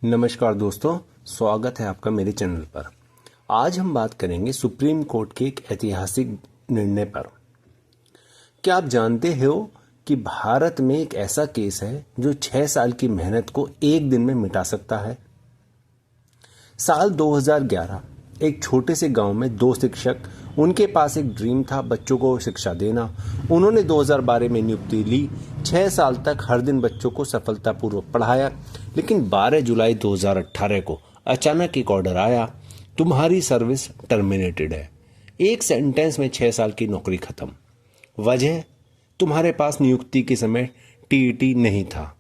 नमस्कार दोस्तों, स्वागत है आपका मेरे चैनल पर। आज हम बात करेंगे सुप्रीम कोर्ट के एक ऐतिहासिक निर्णय पर। क्या आप जानते हो कि भारत में एक ऐसा केस है जो 6 साल की मेहनत को एक दिन में मिटा सकता है। साल 2011 एक छोटे से गांव में दो शिक्षक, उनके पास एक ड्रीम था बच्चों को शिक्षा देना। उन्होंने 2012 में नियुक्ति ली। 6 साल तक हर दिन बच्चों को सफलतापूर्वक पढ़ाया। लेकिन 12 जुलाई 2018 को अचानक एक ऑर्डर आया, तुम्हारी सर्विस टर्मिनेटेड है। एक सेंटेंस में 6 साल की नौकरी खत्म। वजह, तुम्हारे पास नियुक्ति के समय टीईटी नहीं था।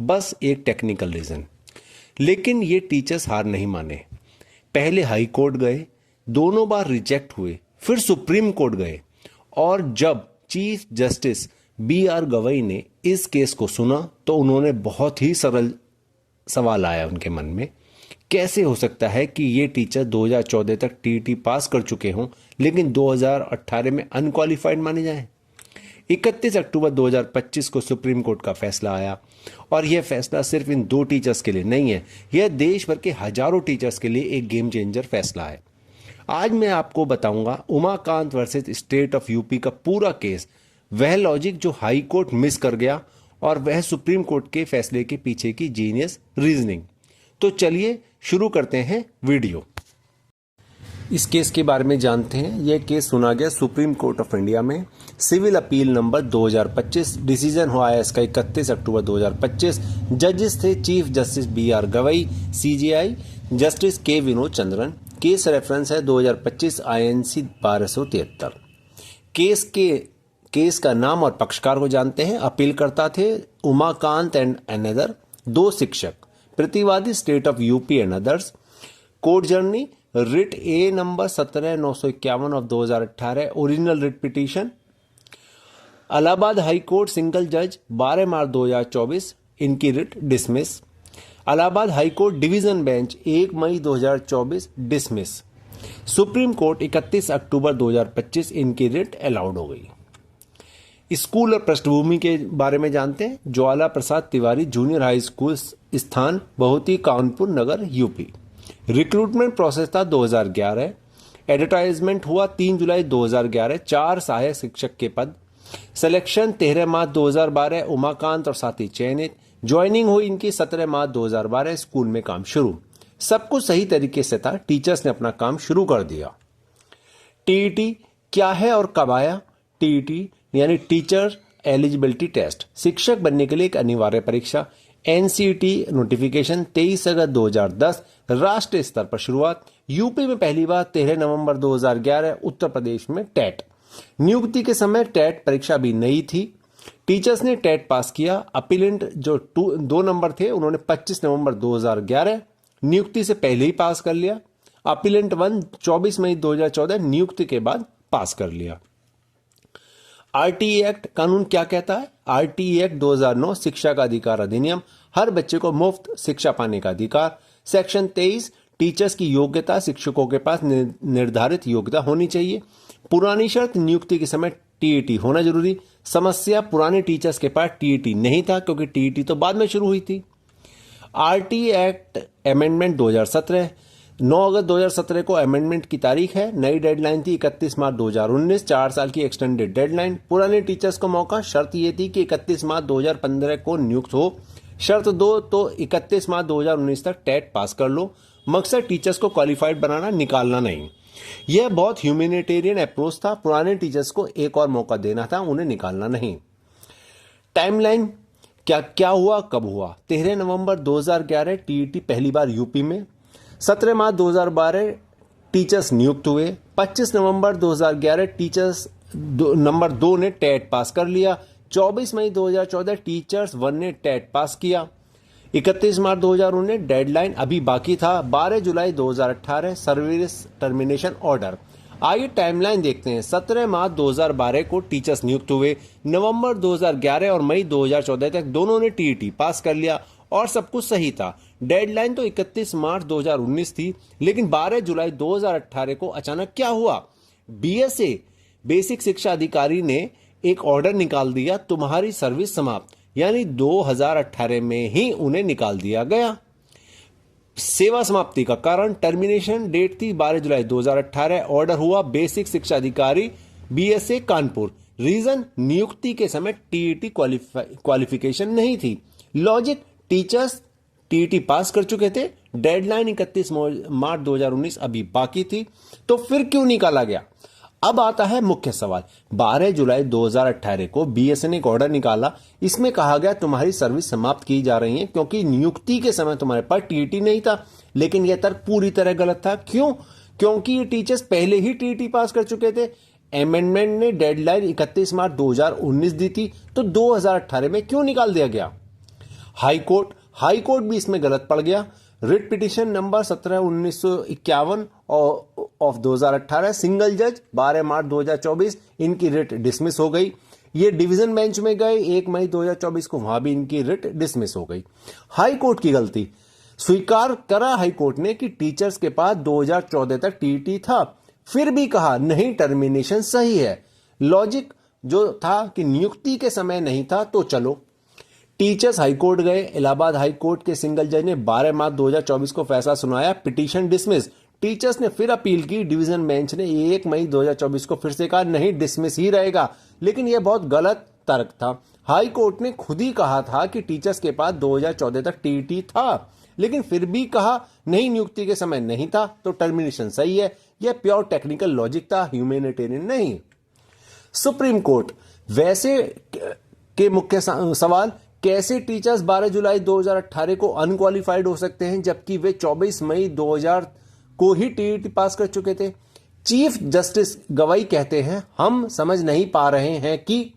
बस एक टेक्निकल रीजन। लेकिन ये टीचर्स हार नहीं माने। पहले हाई कोर्ट गए, दोनों बार रिजेक्ट हुए, फिर सुप्रीम कोर्ट गए। और जब चीफ जस्टिस BR गवई ने इस केस को सुना तो उन्होंने बहुत ही सरल सवाल आया उनके मन में, कैसे हो सकता है कि ये टीचर 2014 तक टीईटी पास कर चुके हों लेकिन 2018 में अनक्वालिफाइड माने जाएं। 31 अक्टूबर 2025 को सुप्रीम कोर्ट का फैसला आया और यह फैसला सिर्फ इन दो टीचर्स के लिए नहीं है, यह देश भर के हजारों टीचर्स के लिए एक गेम चेंजर फैसला है। आज मैं आपको बताऊंगा Umakant versus state of UP का पूरा केस, वह लॉजिक जो हाई कोर्ट मिस कर गया और वह सुप्रीम कोर्ट के फैसले के पीछे की जीनियस रीजनिंग। तो चलिए शुरू करते हैं वीडियो। इस केस के बारे में जानते हैं। यह केस सुना गया सुप्रीम कोर्ट ऑफ इंडिया में। Civil appeal number 2025। डिसीजन हुआ है इसका 31 अक्टूबर 2025। जजेस थे chief justice BR Gavai, CJI justice K Vinod Chandran. Case reference है 2025 INC 1273। केस का नाम और पक्षकार को जानते हैं। अपीलकर्ता थे उमाकांत एंड अनदर, दो शिक्षक। प्रतिवादी state of UP and others. Court journey, writ A number 17951 of 2018, original writ petition. Allahabad high court single जज 12 मार्च 2024, इनकी writ dismiss. Allahabad high court division bench 1 मई 2024 डिसमिस। सुप्रीम कोर्ट 31 अक्टूबर 2025, इनकी रिट अलाउड हो गई। School और पृष्ठभूमि के बारे में जानते हैं। Jwala Prasad Tiwari junior high school, स्थान बहुती, कानपुर नगर, यूपी। रिक्रूटमेंट प्रोसेस था 2011। एडवर्टाइजमेंट हुआ 3 जुलाई 2011, 4 सहायक शिक्षक के पद। सिलेक्शन 13 मार्च 2012, उमाकांत और साथी चयनित। ज्वाइनिंग हुई इनकी 17 मार्च 2012, स्कूल में काम शुरू। सब कुछ सही तरीके से था, टीचर्स ने अपना काम शुरू कर दिया। टीईटी क्या है और कब आया? टीईटी यानी टीचर एलिजिबिलिटी टेस्ट, शिक्षक बनने के लिए एक अनिवार्य परीक्षा। NCT नोटिफिकेशन 23 अगस्त 2010, राष्ट्रीय स्तर पर शुरुआत। यूपी में पहली बार 13 नवंबर 2011, उत्तर प्रदेश में टेट। नियुक्ति के समय टेट परीक्षा भी नई थी। टीचर्स ने टेट पास किया। अपीलेंट जो 2 नंबर थे उन्होंने 25 नवंबर 2011 नियुक्ति से पहले ही पास कर लिया। अपीलेंट 1 24 मई 2014 नियुक्ति के बाद पास कर लिया। RTE एक्ट कानून क्या कहता है? RTE एक्ट 2009 शिक्षा का अधिकार अधिनियम, हर बच्चे को मुफ्त शिक्षा पाने का अधिकार। सेक्शन 23 टीचर्स की योग्यता, शिक्षकों के पास निर्धारित योग्यता होनी चाहिए। पुरानी शर्त, नियुक्ति के समय टीईटी होना जरूरी। समस्या, पुराने टीचर्स के पास टीईटी नहीं था क्योंकि टीईटी तो बाद में शुरू हुई थी। RTE एक्ट अमेंडमेंट 2017, 9 अगस्त 2017 को अमेंडमेंट की तारीख है। नई डेडलाइन थी 31 मार्च 2019, 4 साल की एक्सटेंडेड डेडलाइन। पुराने टीचर्स को मौका, शर्त ये थी कि 31 मार्च 2015 को नियुक्त हो। शर्त 2 तो 31 मार्च 2019 तक टेट पास कर लो। मकसद टीचर्स को क्वालिफाइड बनाना, निकालना नहीं। यह बहुत ह्यूमैनिटेरियन अप्रोच था। पुराने टीचर्स को एक और मौका देना था, उन्हें निकालना नहीं। टाइमलाइन क्या हुआ, कब हुआ? 13 नवंबर 2011 टीईटी पहली बार यूपी में। 17 मार्च 2012 टीचर्स नियुक्त हुए। 25 नवंबर 2011 टीचर्स नंबर 2 ने टेट पास कर लिया। 24 मई 2014 टीचर्स 1 ने टेट पास किया। 31 मार्च 2019 डेडलाइन अभी बाकी था। 12 जुलाई 2018 सर्विस टर्मिनेशन ऑर्डर। आइए टाइमलाइन देखते हैं। 17 मार्च 2012 को टीचर्स नियुक्त हुए। नवंबर 2011 और मई 2014 तक दोनों ने टीईटी पास कर लिया और सब कुछ सही था। डेडलाइन तो 31 मार्च 2019 थी, लेकिन 12 जुलाई 2018 को अचानक क्या हुआ? BSA बेसिक शिक्षा अधिकारी ने एक ऑर्डर निकाल दिया, तुम्हारी सर्विस समाप्त, यानी 2018 में ही उन्हें निकाल दिया गया। सेवा समाप्ति का कारण टर्मिनेशन डेट थी 12 जुलाई 2018। ऑर्डर हुआ बेसिक शिक्षा अधिकारी बीएसए कानपुर। रीजन नियुक्ति के समय टीईटी क्वालिफिकेशन नहीं थी। लॉजिक टीचर्स टीईटी पास कर चुके थे, डेडलाइन 31 मार्च 2019 अभी बाकी थी, तो फिर क्यों निकाला गया। अब आता है मुख्य सवाल। 12 जुलाई 2018 को बीएसए ने एक ऑर्डर निकाला। इसमें कहा गया तुम्हारी सर्विस समाप्त की जा रही है क्योंकि नियुक्ति के समय तुम्हारे पास टीईटी नहीं था। लेकिन यह तर्क पूरी तरह गलत था। क्यों? क्योंकि ये टीचर्स पहले ही टीईटी पास कर चुके थे। अमेंडमेंट ने डेडलाइन 31 मार्च 2019 दी थी, तो 2018 में क्यों निकाल दिया गया। हाई कोर्ट भी इसमें गलत पड़ गया। Writ petition number 17/1951 of 2018 single जज 12 मार्च 2024 इनकी रिट डिसमिस हो गई। ये डिवीजन बेंच में गए 1 मई 2024 को, वहां भी इनकी रिट डिसमिस हो गई। हाई कोर्ट की गलती स्वीकार करा हाई कोर्ट ने कि टीचर्स के पास 2014 तक टीईटी था, फिर भी कहा नहीं टर्मिनेशन सही है। लॉजिक जो था कि नियुक्ति के समय नहीं था तो चलो। टीचर्स हाईकोर्ट गए। इलाहाबाद हाईकोर्ट के सिंगल जज ने 12 मार्च 2024 को फैसला सुनाया, पिटीशन डिसमिस। टीचर्स ने फिर अपील की। डिवीजन बेंच ने 1 मई 2024 को फिर से कहा नहीं डिसमिस ही रहेगा, लेकिन यह बहुत गलत तर्क था। हाई कोर्ट ने खुद ही कहा था कि टीचर्स के पास 2014 तक टीईटी था, लेकिन फिर भी कहा नहीं नियुक्ति के समय नहीं था तो टर्मिनेशन सही है। यह प्योर टेक्निकल लॉजिक था, ह्यूमैनिटेरियन नहीं। सुप्रीम कोर्ट वैसे के मुख्य सवाल, कैसे टीचर्स 12 जुलाई 2018 को अनक्वालिफाइड हो सकते हैं जबकि वे 24 मई 2000 को ही टीईटी पास कर चुके थे। चीफ जस्टिस गवाई कहते हैं हम समझ नहीं पा रहे हैं कि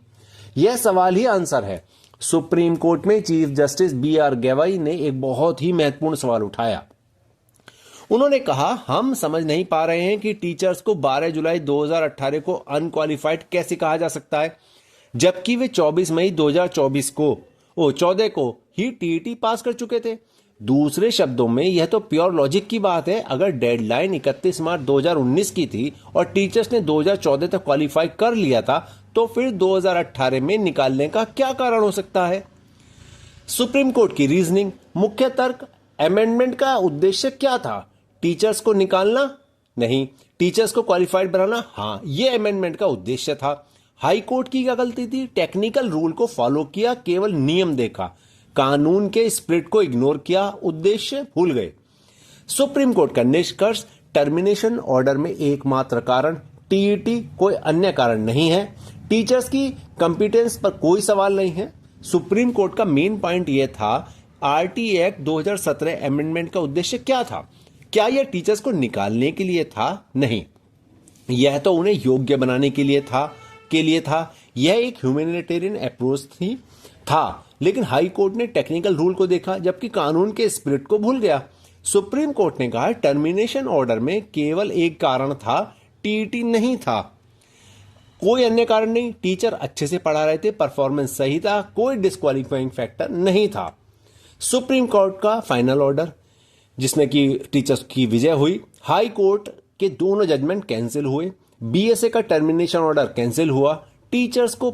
यह सवाल ही आंसर है। सुप्रीम कोर्ट में चीफ जस्टिस BR गवाई ने एक बहुत ही महत्वपूर्ण सवाल उठाया। उन्होंने कहा हम समझ नहीं पा रहे हैं कि टीचर्स को 12 जुलाई 2018 को अनक्वालिफाइड कैसे कहा जा सकता है जबकि वे 24 मई 2024 को 14 को ही टीईटी पास कर चुके थे। दूसरे शब्दों में यह तो प्योर लॉजिक की बात है। अगर डेडलाइन 31 मार्च 2019 की थी और टीचर्स ने 2014 तक क्वालिफाई कर लिया था तो फिर 2018 में निकालने का क्या कारण हो सकता है। सुप्रीम कोर्ट की रीजनिंग, मुख्य तर्क, अमेंडमेंट का उद्देश्य क्या था? टीचर्स को निकालना? नहीं। टीचर्स को क्वालिफाइड बनाना? हां, यह अमेंडमेंट का उद्देश्य था। हाई कोर्ट की क्या गलती थी? टेक्निकल रूल को फॉलो किया, केवल नियम देखा, कानून के स्पिरिट को इग्नोर किया, उद्देश्य भूल गए। सुप्रीम कोर्ट का निष्कर्ष, टर्मिनेशन ऑर्डर में एकमात्र कारण टीईटी, कोई अन्य कारण नहीं है। टीचर्स की कंपिटेंस पर कोई सवाल नहीं है। सुप्रीम कोर्ट का मेन पॉइंट यह था आरटी एक्ट 2017 अमेंडमेंट का उद्देश्य क्या था? क्या यह टीचर्स को निकालने के लिए था? नहीं, यह तो उन्हें योग्य बनाने के लिए था। यह एक ह्यूमैनिटेरियन अप्रोच था। लेकिन हाई कोर्ट ने टेक्निकल रूल को देखा जबकि कानून के स्पिरिट को भूल गया। सुप्रीम कोर्ट ने कहा टर्मिनेशन ऑर्डर में केवल एक कारण था, टीईटी नहीं था, कोई अन्य कारण नहीं। टीचर अच्छे से पढ़ा रहे थे, परफॉर्मेंस सही था, कोई डिस्क्वालिफाइंग फैक्टर नहीं था। सुप्रीम कोर्ट का फाइनल ऑर्डर जिसमें कि टीचर्स की विजय हुई। हाई कोर्ट के दोनों जजमेंट कैंसिल हुए। बीएसए का टर्मिनेशन ऑर्डर कैंसिल हुआ। टीचर्स को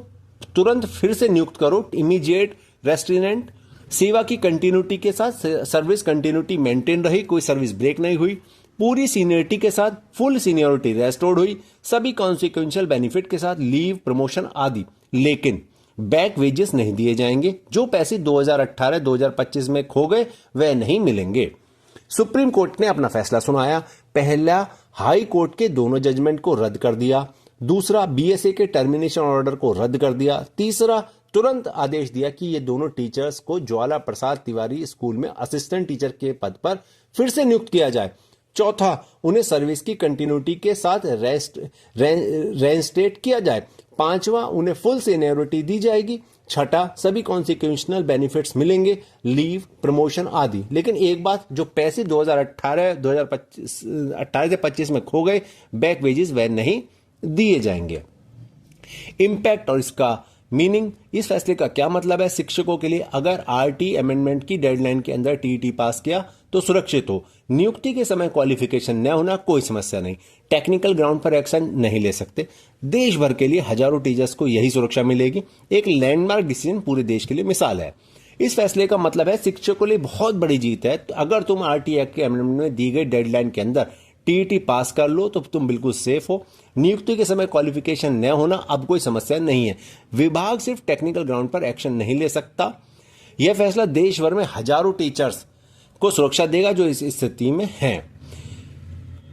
तुरंत फिर से नियुक्त करो, इमीडिएट रेस्ट्रिनेंट। सेवा की कंटिन्यूटी के साथ सर्विस कंटिन्यूटी मेंटेन रही, कोई सर्विस ब्रेक नहीं हुई। पूरी सीनियरिटी के साथ फुल सीनियरिटी रेस्टोर्ड हुई, सभी कॉन्सिक्वेंशियल बेनिफिट के साथ, लीव, प्रमोशन आदि। लेकिन बैक वेजेस नहीं दिए जाएंगे। जो पैसे 2018-2025 में खो गए वह नहीं मिलेंगे। सुप्रीम कोर्ट ने अपना फैसला सुनाया। पहला, हाई कोर्ट के दोनों जजमेंट को रद्द कर दिया। दूसरा, बीएसए के टर्मिनेशन ऑर्डर को रद्द कर दिया। तीसरा, तुरंत आदेश दिया कि ये दोनों टीचर्स को ज्वाला प्रसाद तिवारी स्कूल में असिस्टेंट टीचर के पद पर फिर से नियुक्त किया जाए। चौथा, उन्हें सर्विस की कंटिन्यूटी के साथ रेंस्टेट किया जाए। पांचवा, उन्हें फुल सीनियरिटी दी जाएगी। छठा, सभी कॉन्सिक्वेंशनल बेनिफिट्स मिलेंगे, लीव, प्रमोशन आदि। लेकिन एक बात, जो पैसे 2018 से 25 में खो गए, बैक वेजेस वह नहीं दिए जाएंगे। इंपैक्ट और इसका मीनिंग, इस फैसले का क्या मतलब है शिक्षकों के लिए? अगर आरटी अमेंडमेंट की डेडलाइन के अंदर टीईटी पास किया तो सुरक्षित हो। नियुक्ति के समय क्वालिफिकेशन न होना कोई समस्या नहीं। टेक्निकल ग्राउंड पर एक्शन नहीं ले सकते। देश भर के लिए हजारों टीचर्स को यही सुरक्षा मिलेगी। एक लैंडमार्क डिसीजन पूरे देश के लिए मिसाल है। इस फैसले का मतलब है शिक्षकों के लिए बहुत बड़ी जीत है। तो अगर तुम आरटी एक्ट के अमेंडमेंट में दी गई डेडलाइन के अंदर टीईटी पास कर लो तो तुम बिल्कुल सेफ हो। नियुक्ति के समय क्वालिफिकेशन न होना अब कोई समस्या नहीं है। विभाग सिर्फ टेक्निकल ग्राउंड पर एक्शन नहीं ले सकता। यह फैसला देश भर में हजारों टीचर्स को सुरक्षा देगा जो इस स्थिति में हैं।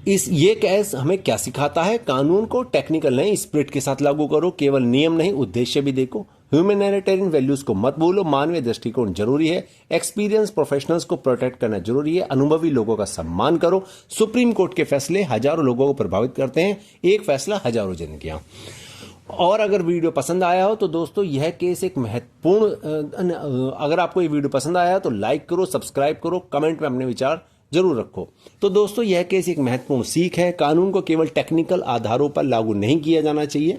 ये केस हमें क्या सिखाता है? कानून को टेक्निकल नहीं, स्पिरिट के साथ लागू करो। केवल नियम नहीं, उद्देश्य भी देखो। ह्यूमैनिटेरियन वैल्यूज को मत भूलो। मानवीय दृष्टिकोण जरूरी है। एक्सपीरियंस प्रोफेशनल्स को प्रोटेक्ट करना जरूरी है। अनुभवी लोगों का सम्मान करो। सुप्रीम कोर्ट के फैसले हजारों लोगों को प्रभावित करते हैं। एक फैसला हजारों जिंदगियां। और अगर वीडियो पसंद आया हो तो दोस्तों यह केस एक महत्वपूर्ण, अगर आपको ये वीडियो पसंद आया तो लाइक करो, सब्सक्राइब करो, कमेंट में अपने विचार जरूर रखो। तो दोस्तों यह केस एक महत्वपूर्ण सीख है। कानून को केवल टेक्निकल आधारों पर लागू नहीं किया जाना चाहिए।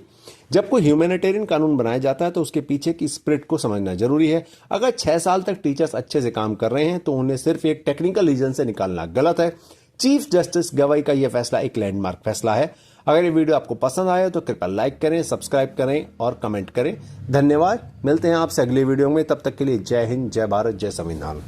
जब कोई ह्यूमैनिटेरियन कानून बनाया जाता है तो उसके पीछे की स्पिरिट को समझना जरूरी है। अगर 6 साल तक टीचर्स अच्छे से काम कर रहे हैं तो उन्हें सिर्फ एक टेक्निकल रीजन से निकालना गलत है। चीफ जस्टिस गवाई का यह फैसला एक लैंडमार्क फैसला है। अगर ये वीडियो आपको पसंद आया तो कृपया लाइक करें, सब्सक्राइब करें और कमेंट करें। धन्यवाद। मिलते हैं आपसे अगले वीडियो में। तब तक के लिए जय हिंद, जय भारत, जय संविधान।